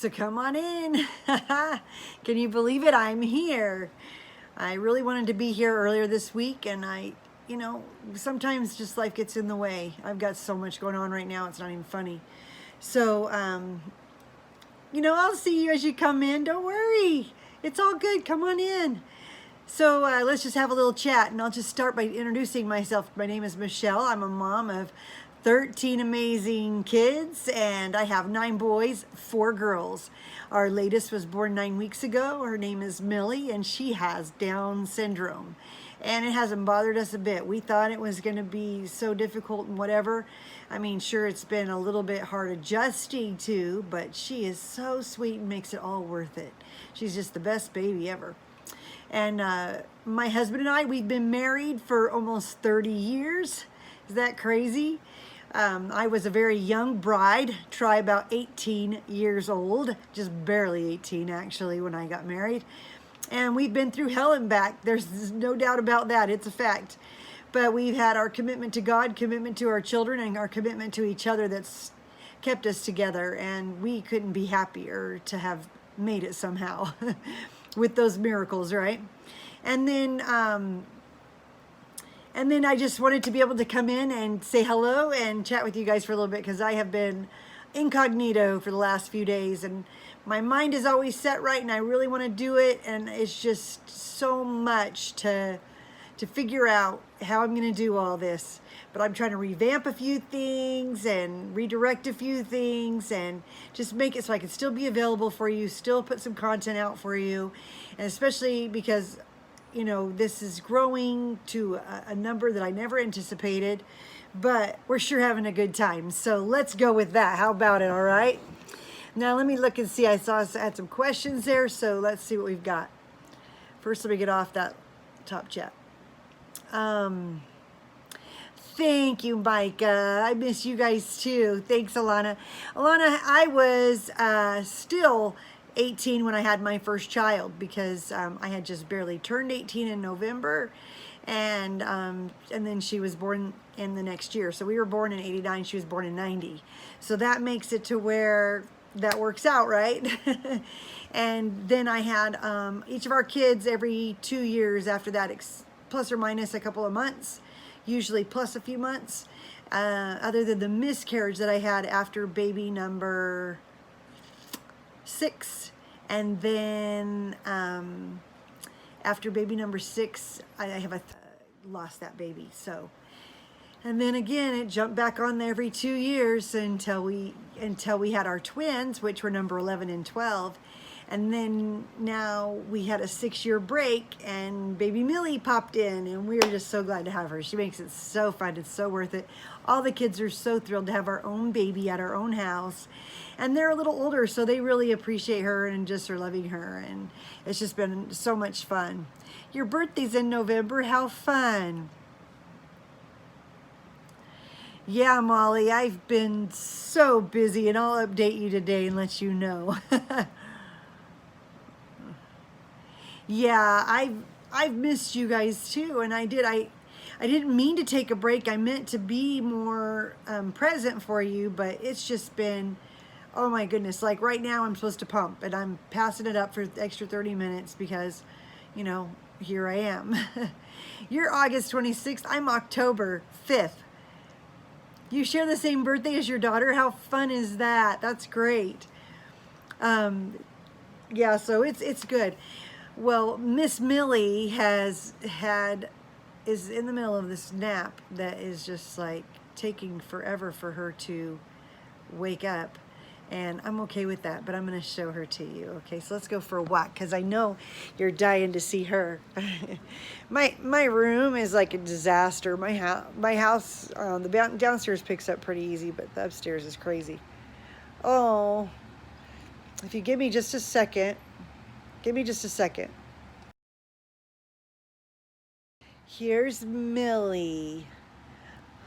So come on in. Can you believe it? I'm here. I really wanted to be here earlier this week, and sometimes just life gets in the way. I've got so much going on right now, it's not even funny. So, I'll see you as you come in. Don't worry. It's all good. Come on in. So let's just have a little chat, and I'll just start by introducing myself. My name is Michelle. I'm a mom of 13 amazing kids, and I have 9 boys, 4 girls. Our latest was born 9 weeks ago. Her name is Millie, and she has Down syndrome. And it hasn't bothered us a bit. We thought it was going to be so difficult and whatever. I mean, sure, it's been a little bit hard adjusting to, but she is so sweet and makes it all worth it. She's just the best baby ever. And my husband and I, we've been married for almost 30 years. Is that crazy? I was a very young bride, try about 18 years old, just barely 18 actually when I got married. And we've been through hell and back. There's no doubt about that. It's a fact. But we've had our commitment to God, commitment to our children, and our commitment to each other that's kept us together. And we couldn't be happier to have made it somehow with those miracles, right? And then I just wanted to be able to come in and say hello and chat with you guys for a little bit, because I have been incognito for the last few days, and my mind is always set right, and I really want to do it, and it's just so much to figure out how I'm going to do all this. But I'm trying to revamp a few things and redirect a few things and just make it so I can still be available for you, still put some content out for you, and especially because this is growing to a number that I never anticipated, but we're sure having a good time. So let's go with that. How about it? All right. Now let me look and see. I had some questions there, so let's see what we've got. First, let me get off that top chat. Thank you, Micah. I miss you guys too. Thanks, Alana. Alana, I was still 18 when I had my first child, because I had just barely turned 18 in November, and then she was born in the next year. So we were born in 89, she was born in 90. So that makes it to where that works out, right? And then I had each of our kids every 2 years after that, plus or minus a couple of months, usually plus a few months, other than the miscarriage that I had after baby number 6. And then after baby number 6, I have lost that baby. So, and then again, it jumped back on there every 2 years until we had our twins, which were number 11 and 12. And then now we had a 6-year break, and baby Millie popped in, and we were just so glad to have her. She makes it so fun. It's so worth it. All the kids are so thrilled to have our own baby at our own house. And they're a little older, so they really appreciate her and just are loving her. And it's just been so much fun. Your birthday's in November. How fun. Yeah, Molly, I've been so busy, and I'll update you today and let you know. Yeah, I've missed you guys too, and I didn't mean to take a break. I meant to be more present for you, but it's just been, oh my goodness. Like right now I'm supposed to pump, and I'm passing it up for the extra 30 minutes because, here I am. You're August 26th. I'm October 5th. You share the same birthday as your daughter? How fun is that? That's great. Yeah, so it's good. Well, Miss Millie is in the middle of this nap that is just like taking forever for her to wake up. And I'm okay with that, but I'm going to show her to you. Okay, so let's go for a walk, because I know you're dying to see her. My room is like a disaster. My house, the downstairs picks up pretty easy, but the upstairs is crazy. Oh, if you give me just a second. Give me just a second. Here's Millie.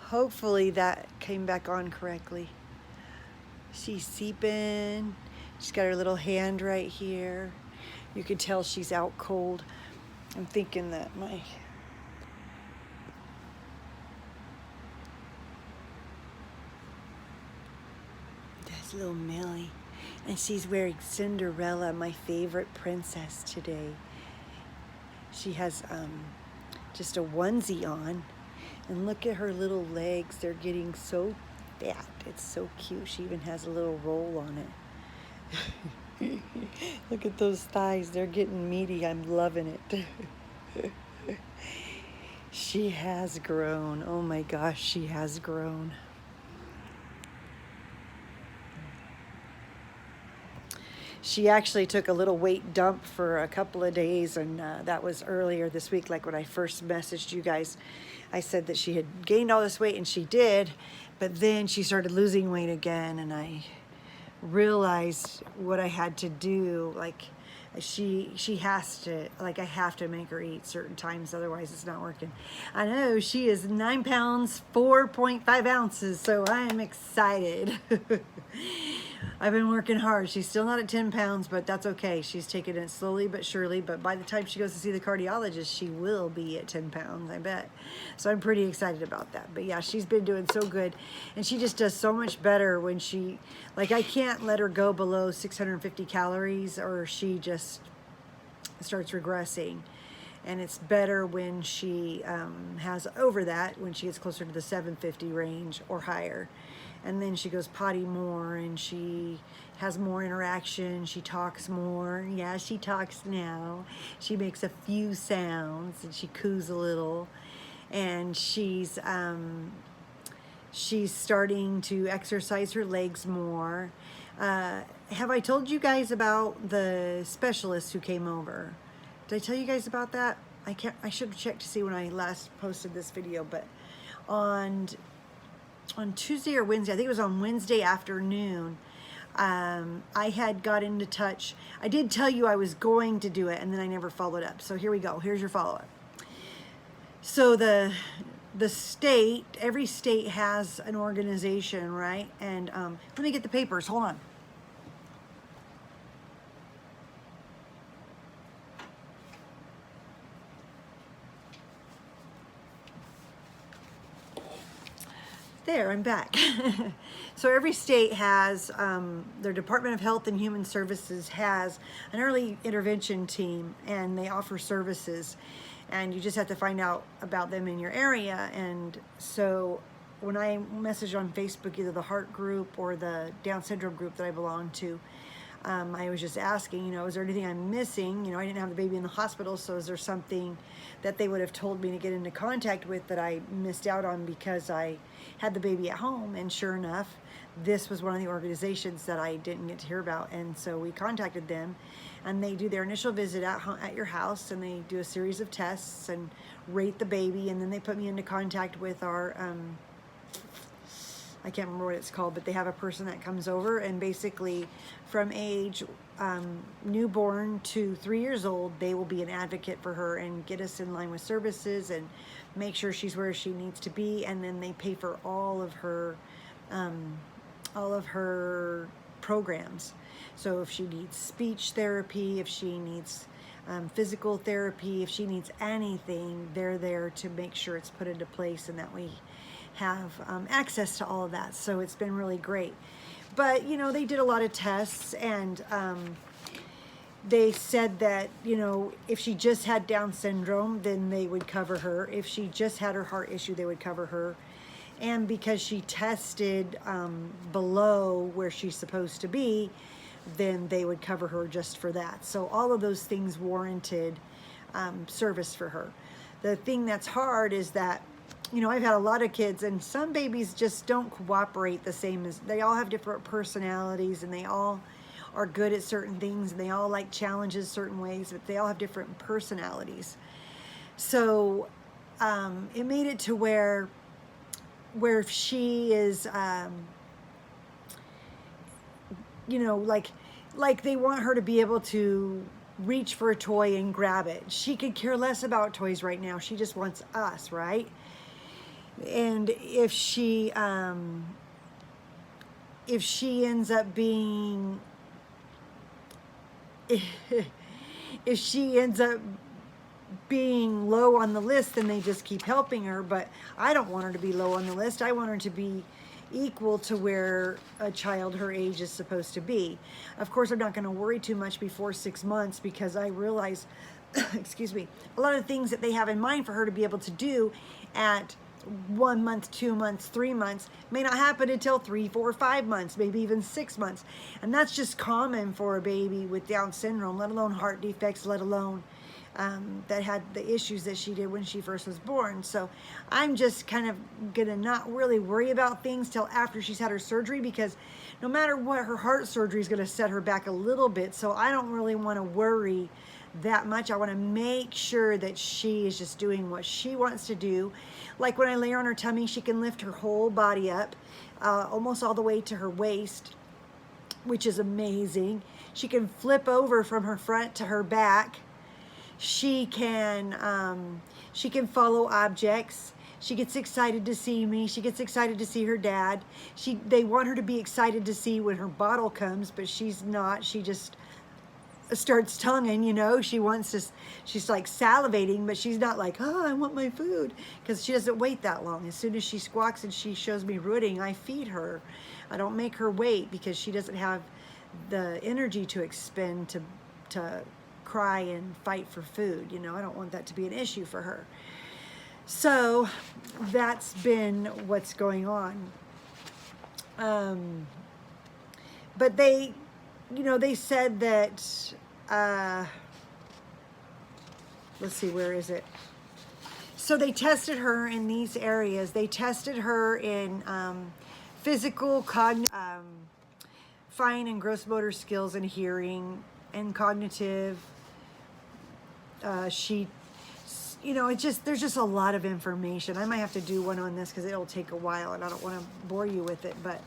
Hopefully that came back on correctly. She's seeping. She's got her little hand right here. You can tell she's out cold. I'm thinking that that's little Millie. And she's wearing Cinderella, my favorite princess today. She has just a onesie on. And look at her little legs. They're getting so fat. It's so cute. She even has a little roll on it. Look at those thighs. They're getting meaty. I'm loving it. She has grown. Oh my gosh, she has grown. She actually took a little weight dump for a couple of days, and that was earlier this week, like when I first messaged you guys. I said that she had gained all this weight, and she did, but then she started losing weight again, and I realized what I had to do. Like, she has to, like, I have to make her eat certain times, otherwise it's not working. I know she is 9 pounds 4.5 ounces, so I am excited. I've been working hard. She's still not at 10 pounds, but that's okay. She's taking it slowly but surely, but by the time she goes to see the cardiologist, she will be at 10 pounds, I bet. So I'm pretty excited about that. But yeah, she's been doing so good, and she just does so much better when she, like, I can't let her go below 650 calories or she just starts regressing. And it's better when she has over that, when she gets closer to the 750 range or higher. And then she goes potty more, and she has more interaction. She talks more. Yeah, she talks now. She makes a few sounds, and she coos a little. And she's starting to exercise her legs more. Have I told you guys about the specialist who came over? Did I tell you guys about that? I should have checked to see when I last posted this video, but on Tuesday or Wednesday, I think it was on Wednesday afternoon, I had got into touch. I did tell you I was going to do it, and then I never followed up. So here we go. Here's your follow-up. So the state, every state has an organization, right? And let me get the papers. Hold on. There, I'm back. So every state has, their Department of Health and Human Services has an early intervention team, and they offer services, and you just have to find out about them in your area. And so when I message on Facebook, either the Heart group or the Down syndrome group that I belong to, I was just asking, you know, is there anything I'm missing? You know, I didn't have the baby in the hospital, so is there something that they would have told me to get into contact with that I missed out on because I had the baby at home? And sure enough, this was one of the organizations that I didn't get to hear about. And so we contacted them, and they do their initial visit at your house, and they do a series of tests and rate the baby, and then they put me into contact with our I can't remember what it's called, but they have a person that comes over, and basically from age newborn to 3 years old, they will be an advocate for her and get us in line with services and make sure she's where she needs to be. And then they pay for all of her programs. So if she needs speech therapy, if she needs physical therapy, if she needs anything, they're there to make sure it's put into place and that we have access to all of that. So it's been really great. But, you know, they did a lot of tests, and they said that, you know, if she just had Down syndrome, then they would cover her. If she just had her heart issue, they would cover her. And because she tested below where she's supposed to be, then they would cover her just for that. So all of those things warranted service for her. The thing that's hard is that, you know, I've had a lot of kids, and some babies just don't cooperate the same as, they all have different personalities, and they all are good at certain things, and they all like challenges certain ways, but they all have different personalities. So it made it to where she is, you know, like they want her to be able to reach for a toy and grab it. She could care less about toys right now. She just wants us, right? And if she ends up being, if she ends up being low on the list, then they just keep helping her. But I don't want her to be low on the list. I want her to be, equal to where a child her age is supposed to be. Of course, I'm not going to worry too much before 6 months because I realize, excuse me, a lot of things that they have in mind for her to be able to do at 1 month, 2 months, 3 months may not happen until 3, 4, 5 months, maybe even 6 months. And that's just common for a baby with Down syndrome, let alone heart defects, let alone that had the issues that she did when she first was born. So I'm just kind of gonna not really worry about things till after she's had her surgery, because no matter what, her heart surgery is gonna set her back a little bit. So I don't really want to worry that much. I want to make sure that she is just doing what she wants to do. Like when I lay her on her tummy, she can lift her whole body up, almost all the way to her waist, which is amazing. She can flip over from her front to her back. She can follow objects. She gets excited to see me. She gets excited to see her dad. They want her to be excited to see when her bottle comes, but she's not. She just starts tonguing, you know. She's like salivating, but she's not like, oh, I want my food, because she doesn't wait that long. As soon as she squawks and she shows me rooting, I feed her. I don't make her wait, because she doesn't have the energy to expend to cry and fight for food. You know, I don't want that to be an issue for her. So that's been what's going on. But they said that, let's see, where is it? So they tested her in these areas. They tested her in physical, fine and gross motor skills and hearing and cognitive. There's just a lot of information. I might have to do one on this because it'll take a while and I don't want to bore you with it. But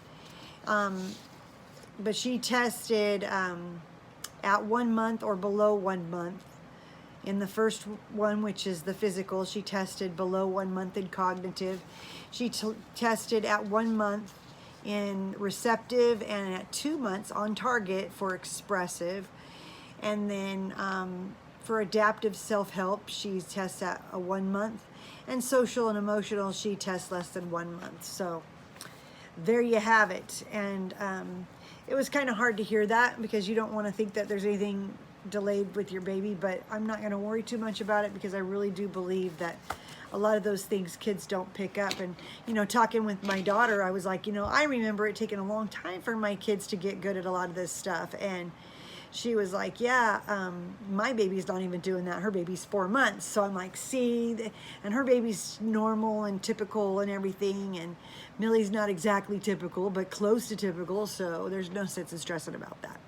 she tested at 1 month or below 1 month. In the first one, which is the physical, she tested below 1 month in cognitive. She tested at 1 month in receptive and at 2 months on target for expressive. And then for adaptive self-help, she tests at a 1 month. And social and emotional, she tests less than 1 month. So there you have it. And it was kind of hard to hear that, because you don't want to think that there's anything delayed with your baby, but I'm not going to worry too much about it, because I really do believe that a lot of those things kids don't pick up. And, talking with my daughter, I was like, I remember it taking a long time for my kids to get good at a lot of this stuff. And she was like, yeah, my baby's not even doing that. Her baby's 4 months. So I'm like, see, and her baby's normal and typical and everything. And Millie's not exactly typical, but close to typical. So there's no sense in stressing about that.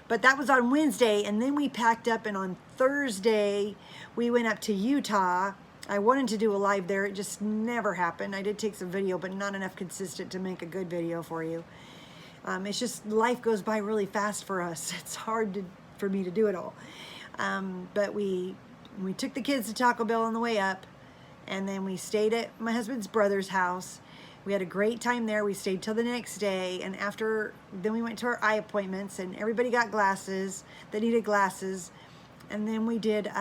But that was on Wednesday. And then we packed up, and on Thursday, we went up to Utah. I wanted to do a live there. It just never happened. I did take some video, but not enough consistent to make a good video for you. It's just life goes by really fast for us. It's hard for me to do it all. But we took the kids to Taco Bell on the way up, and then we stayed at my husband's brother's house. We had a great time there. We stayed till the next day, and then we went to our eye appointments, and everybody got glasses that needed glasses. And then we did.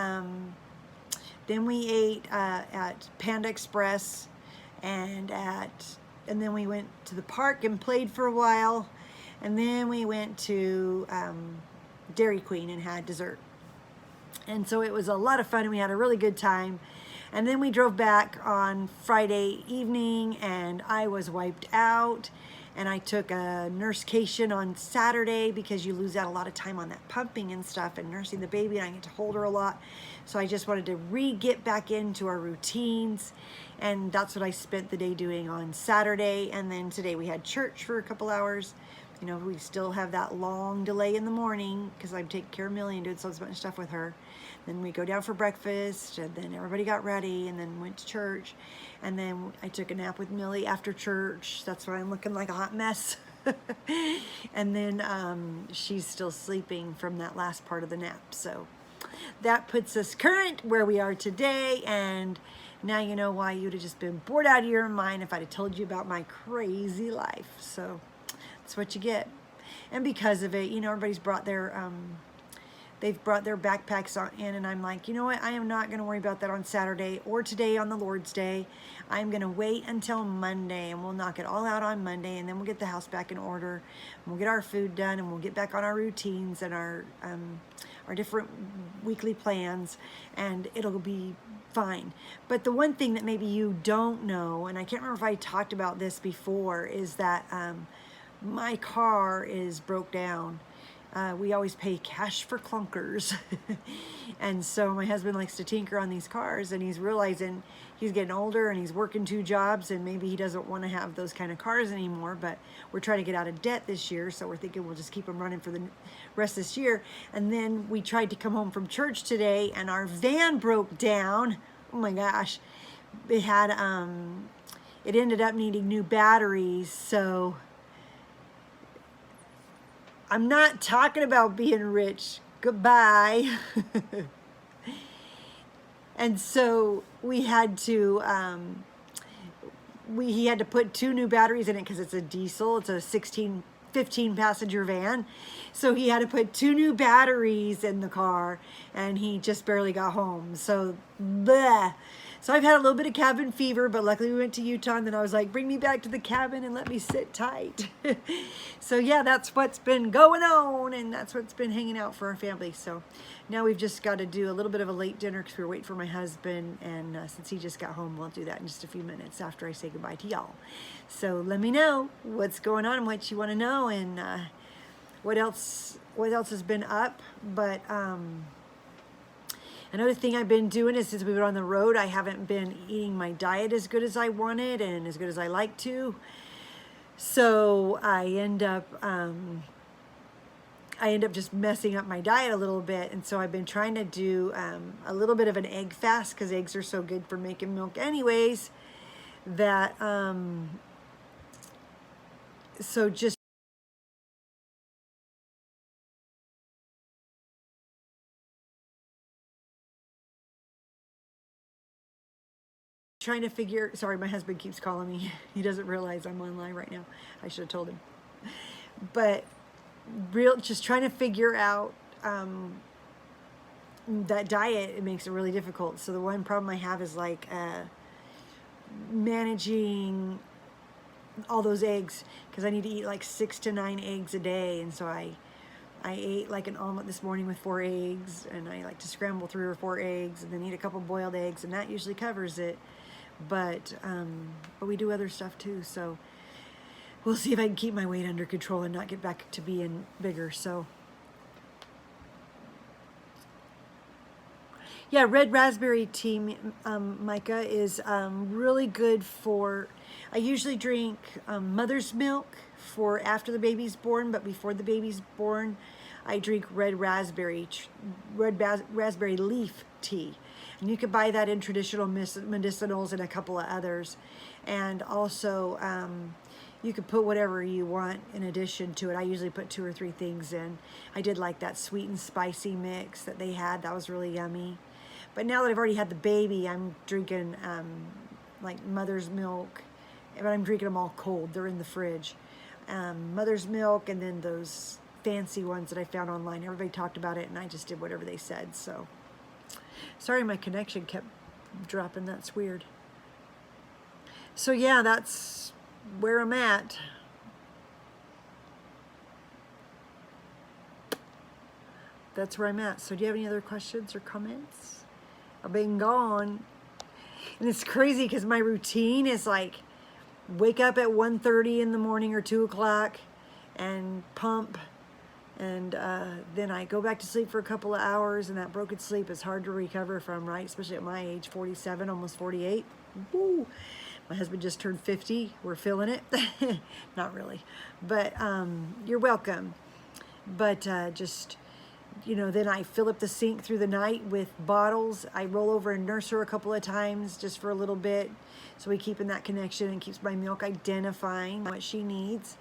Then we ate at Panda Express, and then we went to the park and played for a while, and then we went to Dairy Queen and had dessert. And so it was a lot of fun, and we had a really good time. And then we drove back on Friday evening, and I was wiped out. And I took a nursecation on Saturday, because you lose out a lot of time on that pumping and stuff and nursing the baby, and I get to hold her a lot. So I just wanted to get back into our routines, and that's what I spent the day doing on Saturday. And then today we had church for a couple hours. We still have that long delay in the morning, because I'm taking care of Millie and doing so much stuff with her. Then we go down for breakfast, and then everybody got ready, and then went to church. And then I took a nap with Millie after church. That's why I'm looking like a hot mess. And then she's still sleeping from that last part of the nap. So that puts us current where we are today. And now you know why you'd have just been bored out of your mind if I'd have told you about my crazy life. So that's what you get. And because of it, everybody's brought their they've brought their backpacks in, and I'm like, you know what? I am not going to worry about that on Saturday or today on the Lord's Day. I'm going to wait until Monday, and we'll knock it all out on Monday, and then we'll get the house back in order, and we'll get our food done, and we'll get back on our routines and our different weekly plans, and it'll be fine. But the one thing that maybe you don't know, and I can't remember if I talked about this before, is that my car is broke down. We always pay cash for clunkers. And so my husband likes to tinker on these cars, and he's realizing he's getting older and he's working 2 jobs, and maybe he doesn't want to have those kind of cars anymore, but we're trying to get out of debt this year, so we're thinking we'll just keep them running for the rest of this year. And then we tried to come home from church today, and our van broke down. Oh my gosh. It had, it ended up needing new batteries, so I'm not talking about being rich. Goodbye. And so we had to, he had to put 2 new batteries in it because it's a diesel. It's a 15 passenger van. So he had to put 2 new batteries in the car, and he just barely got home. So, bleh. So I've had a little bit of cabin fever, but luckily we went to Utah, and then I was like, bring me back to the cabin and let me sit tight. So yeah, that's what's been going on, and that's what's been hanging out for our family. So now we've just got to do a little bit of a late dinner because we were waiting for my husband, and since he just got home, we'll do that in just a few minutes after I say goodbye to y'all. So let me know what's going on and what you want to know, and what else has been up. But another thing I've been doing is, since we've been on the road, I haven't been eating my diet as good as I wanted and as good as I like to. So I end up just messing up my diet a little bit. And so I've been trying to do a little bit of an egg fast, because eggs are so good for making milk anyways, that so just trying to figure, sorry, my husband keeps calling me. He doesn't realize I'm online right now. I should have told him. But just trying to figure out that diet, it makes it really difficult. So the one problem I have is like managing all those eggs, because I need to eat like 6 to 9 eggs a day. And so I ate like an omelet this morning with 4 eggs, and I like to scramble 3 or 4 eggs and then eat a couple boiled eggs, and that usually covers it. But we do other stuff too, so we'll see if I can keep my weight under control and not get back to being bigger. So yeah, red raspberry tea, Micah, is really good for, I usually drink mother's milk for after the baby's born, but before the baby's born, I drink red raspberry leaf tea. And you can buy that in traditional medicinals and a couple of others. And also, you can put whatever you want in addition to it. I usually put 2 or 3 things in. I did like that sweet and spicy mix that they had. That was really yummy. But now that I've already had the baby, I'm drinking like mother's milk. But I'm drinking them all cold. They're in the fridge. Mother's milk, and then those fancy ones that I found online. Everybody talked about it, and I just did whatever they said. So sorry, my connection kept dropping. That's weird. So yeah, that's where I'm at. That's where I'm at. So do you have any other questions or comments? I've been gone. And it's crazy because my routine is like wake up at 1:30 in the morning or 2 o'clock and pump. And then I go back to sleep for a couple of hours, and that broken sleep is hard to recover from, right? Especially at my age, 47, almost 48. Woo! My husband just turned 50. We're feeling it. Not really. But you're welcome. But just, you know, then I fill up the sink through the night with bottles. I roll over and nurse her a couple of times just for a little bit. So we keep in that connection, and keeps my milk identifying what she needs.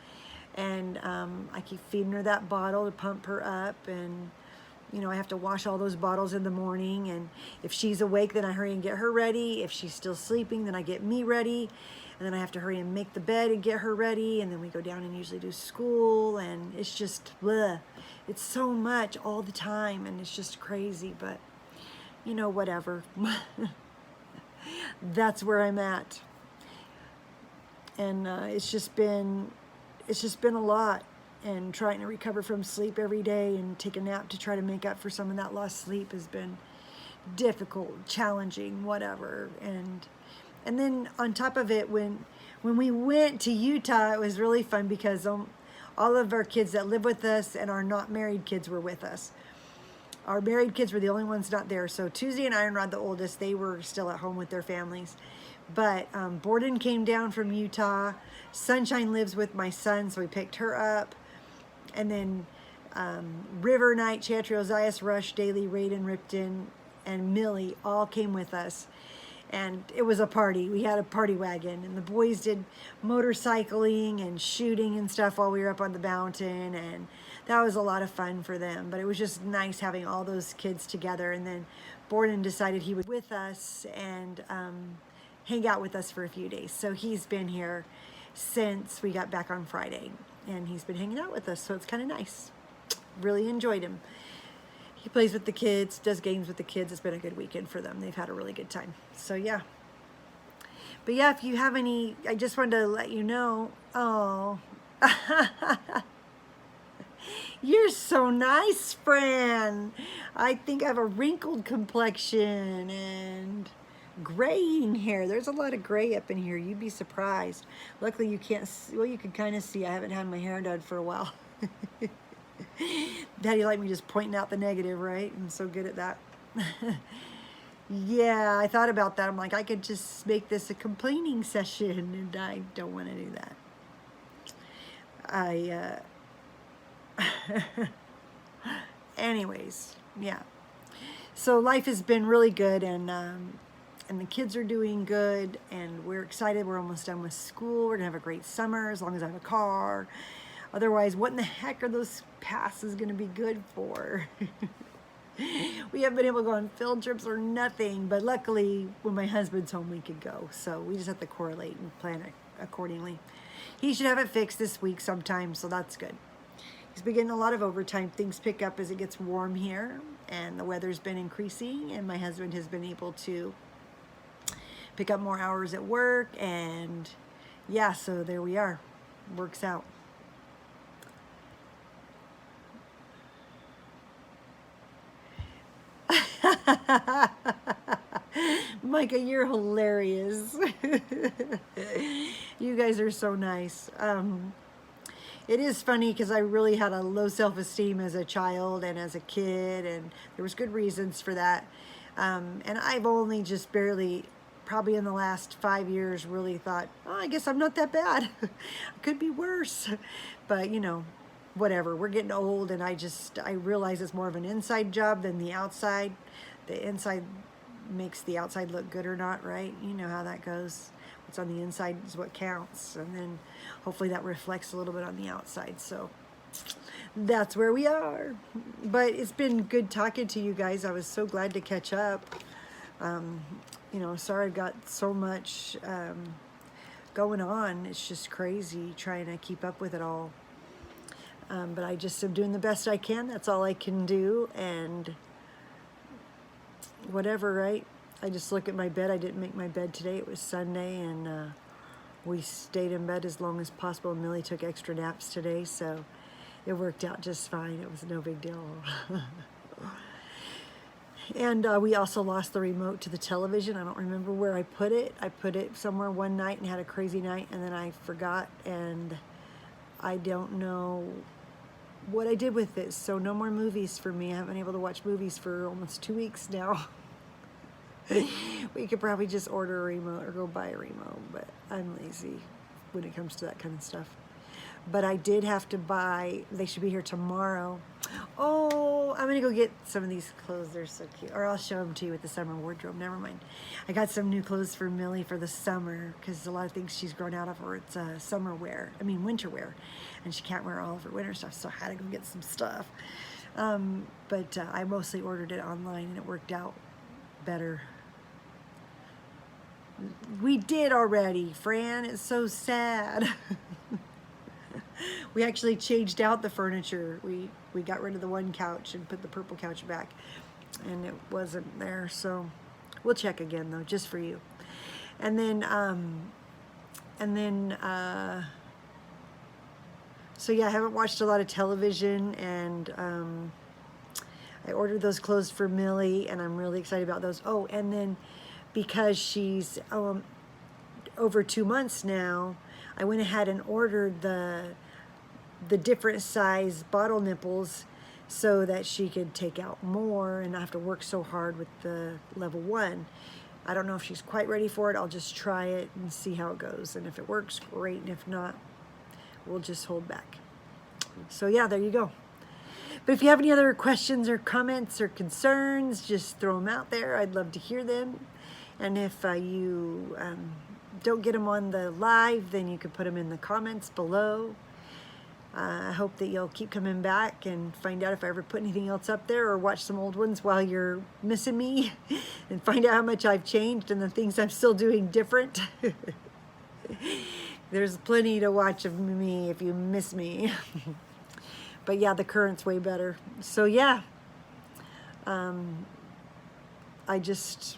And I keep feeding her that bottle to pump her up, and you know, I have to wash all those bottles in the morning, and if she's awake, then I hurry and get her ready. If she's still sleeping, then I get me ready, and then I have to hurry and make the bed and get her ready, and then we go down and usually do school, and it's just bleh. it's so much all the time, and it's just crazy, but you know, whatever. That's where I'm at. And it's just been a lot, and trying to recover from sleep every day and take a nap to try to make up for some of that lost sleep has been difficult, challenging, whatever. And then on top of it, when we went to Utah, it was really fun because all of our kids that live with us and our not married kids were with us. Our married kids were the only ones not there. So Tuesday and Ironrod, the oldest, they were still at home with their families. But Borden came down from Utah. Sunshine lives with my son, so we picked her up. And then River, Knight, Chantry, Ozias, Rush, Daly, Raiden, Ripton, and Millie all came with us. And it was a party. We had a party wagon, and the boys did motorcycling and shooting and stuff while we were up on the mountain, and that was a lot of fun for them. But it was just nice having all those kids together. And then Borden decided he would with us and hang out with us for a few days. So he's been here since we got back on Friday, and he's been hanging out with us, so it's kind of nice. Really enjoyed him. He plays with the kids, does games with the kids. It's been a good weekend for them. They've had a really good time. So yeah. But yeah, if you have any, I just wanted to let you know. Oh, you're so nice, Fran. I think I have a wrinkled complexion and graying hair. There's a lot of gray up in here. You'd be surprised. Luckily, you can't see. Well, you can kind of see. I haven't had my hair done for a while. Daddy liked me just pointing out the negative, right? I'm so good at that. Yeah, I thought about that. I'm like, I could just make this a complaining session, and I don't want to do that. Anyways, yeah. So life has been really good, and the kids are doing good, and we're excited. We're almost done with school. We're gonna have a great summer as long as I have a car. Otherwise, what in the heck are those passes going to be good for? We haven't been able to go on field trips or nothing, but luckily, when my husband's home, we could go. So we just have to correlate and plan it accordingly. He should have it fixed this week sometime, so that's good. He's been getting a lot of overtime. Things pick up as it gets warm here, and the weather's been increasing, and my husband has been able to pick up more hours at work, and yeah, so there we are. Works out. Micah, you're hilarious. You guys are so nice. It is funny because I really had a low self-esteem as a child and as a kid, and there was good reasons for that. And I've only just barely, probably in the last 5 years, really thought, oh, I guess I'm not that bad. Could be worse. But, you know, whatever. We're getting old, and I realize it's more of an inside job than the outside. The inside makes the outside look good or not, right? You know how that goes. What's on the inside is what counts, and then hopefully that reflects a little bit on the outside. So that's where we are. But it's been good talking to you guys. I was so glad to catch up. You know, sorry I've got so much going on. It's just crazy trying to keep up with it all. But I just am doing the best I can. That's all I can do, and whatever, right? I just look at my bed. I didn't make my bed today. It was Sunday, and we stayed in bed as long as possible. Millie took extra naps today, so it worked out just fine. It was no big deal. And we also lost the remote to the television. I don't remember where I put it. I put it somewhere one night and had a crazy night, and then I forgot, and I don't know what I did with it. So no more movies for me. I haven't been able to watch movies for almost 2 weeks now. We could probably just order a remote or go buy a remote, but I'm lazy when it comes to that kind of stuff. But I did have to buy, they should be here tomorrow. Oh, I'm gonna go get some of these clothes. They're so cute. Or I'll show them to you with the summer wardrobe. Never mind. I got some new clothes for Millie for the summer, because a lot of things she's grown out of, or it's summer wear, winter wear. And she can't wear all of her winter stuff, so I had to go get some stuff. But I mostly ordered it online, and it worked out better. We did already, Fran. It's so sad. We actually changed out the furniture. We got rid of the one couch and put the purple couch back, and it wasn't there. So we'll check again though, just for you. And then so yeah, I haven't watched a lot of television, and I ordered those clothes for Millie, and I'm really excited about those. Oh, and then because she's over 2 months now, I went ahead and ordered the different size bottle nipples so that she could take out more and not have to work so hard with the level 1. I don't know if she's quite ready for it. I'll just try it and see how it goes. And if it works, great. And if not, we'll just hold back. So yeah, there you go. But if you have any other questions or comments or concerns, just throw them out there. I'd love to hear them. And if you don't get them on the live, then you can put them in the comments below. I hope that you'll keep coming back and find out if I ever put anything else up there, or watch some old ones while you're missing me and find out how much I've changed and the things I'm still doing different. There's plenty to watch of me if you miss me. But yeah, the current's way better. So yeah, I'm just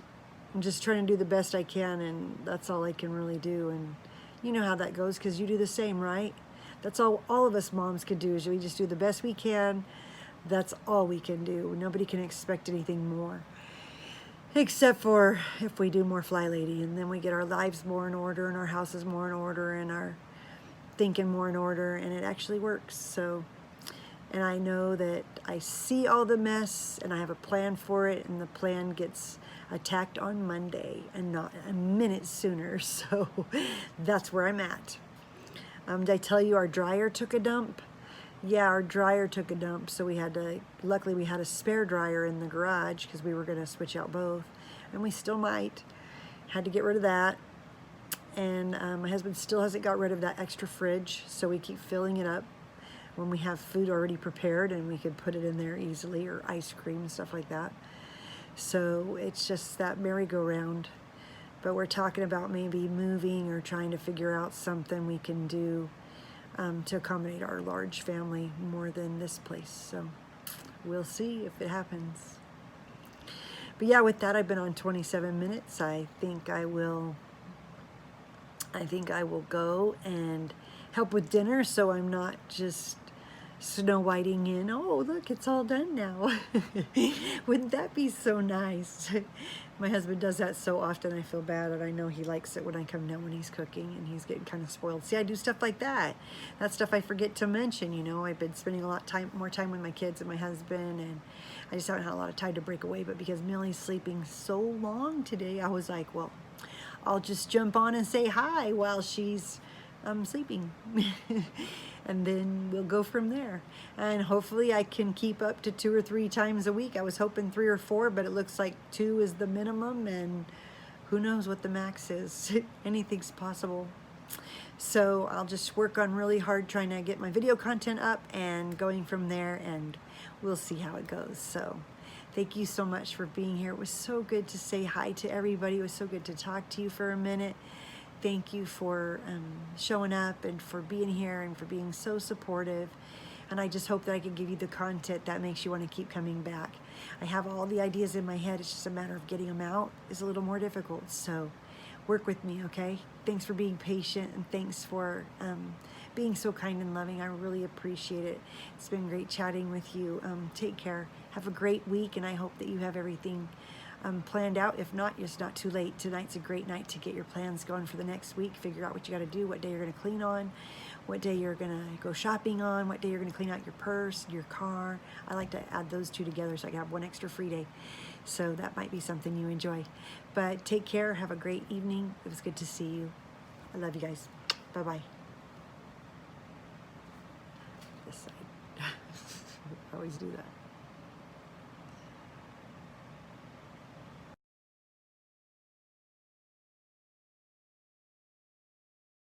trying to do the best I can, and that's all I can really do. And you know how that goes, because you do the same, right? That's all of us moms can do, is we just do the best we can. That's all we can do. Nobody can expect anything more, except for if we do more Fly Lady, and then we get our lives more in order, and our houses more in order, and our thinking more in order, and it actually works. So, and I know that I see all the mess, and I have a plan for it, and the plan gets attacked on Monday and not a minute sooner. So that's where I'm at. Did I tell you our dryer took a dump? Yeah, our dryer took a dump, so we had to, luckily we had a spare dryer in the garage because we were going to switch out both, and we still might. Had to get rid of that. And my husband still hasn't got rid of that extra fridge, so we keep filling it up when we have food already prepared, and we could put it in there easily, or ice cream and stuff like that. So it's just that merry-go-round. But we're talking about maybe moving or trying to figure out something we can do to accommodate our large family more than this place. So we'll see if it happens. But yeah, with that, I've been on 27 minutes. I think I will go and help with dinner, so I'm not just Snow Whiting in. Oh, look, it's all done now. Wouldn't that be so nice? My husband does that so often. I feel bad, and I know he likes it when I come down when he's cooking, and he's getting kind of spoiled. See, I do stuff like that. That's stuff I forget to mention. You know, I've been spending a lot more time with my kids and my husband, and I just haven't had a lot of time to break away. But because Millie's sleeping so long today, I was like, well, I'll just jump on and say hi while she's sleeping. And then we'll go from there. And hopefully I can keep up to 2 or 3 times a week. I was hoping 3 or 4, but it looks like 2 is the minimum, and who knows what the max is. Anything's possible. So I'll just work on really hard trying to get my video content up and going from there, and we'll see how it goes. So thank you so much for being here. It was so good to say hi to everybody. It was so good to talk to you for a minute. Thank you for showing up and for being here and for being so supportive. And I just hope that I can give you the content that makes you want to keep coming back. I have all the ideas in my head. It's just a matter of getting them out is a little more difficult. So work with me, okay? Thanks for being patient, and thanks for being so kind and loving. I really appreciate it. It's been great chatting with you. Take care. Have a great week, and I hope that you have everything planned out. If not, it's not too late. Tonight's a great night to get your plans going for the next week. Figure out what you got to do, what day you're going to clean on, what day you're going to go shopping on, what day you're going to clean out your purse, your car. I like to add those 2 together so I can have 1 extra free day. So that might be something you enjoy. But take care. Have a great evening. It was good to see you. I love you guys. Bye-bye. This side. I always do that.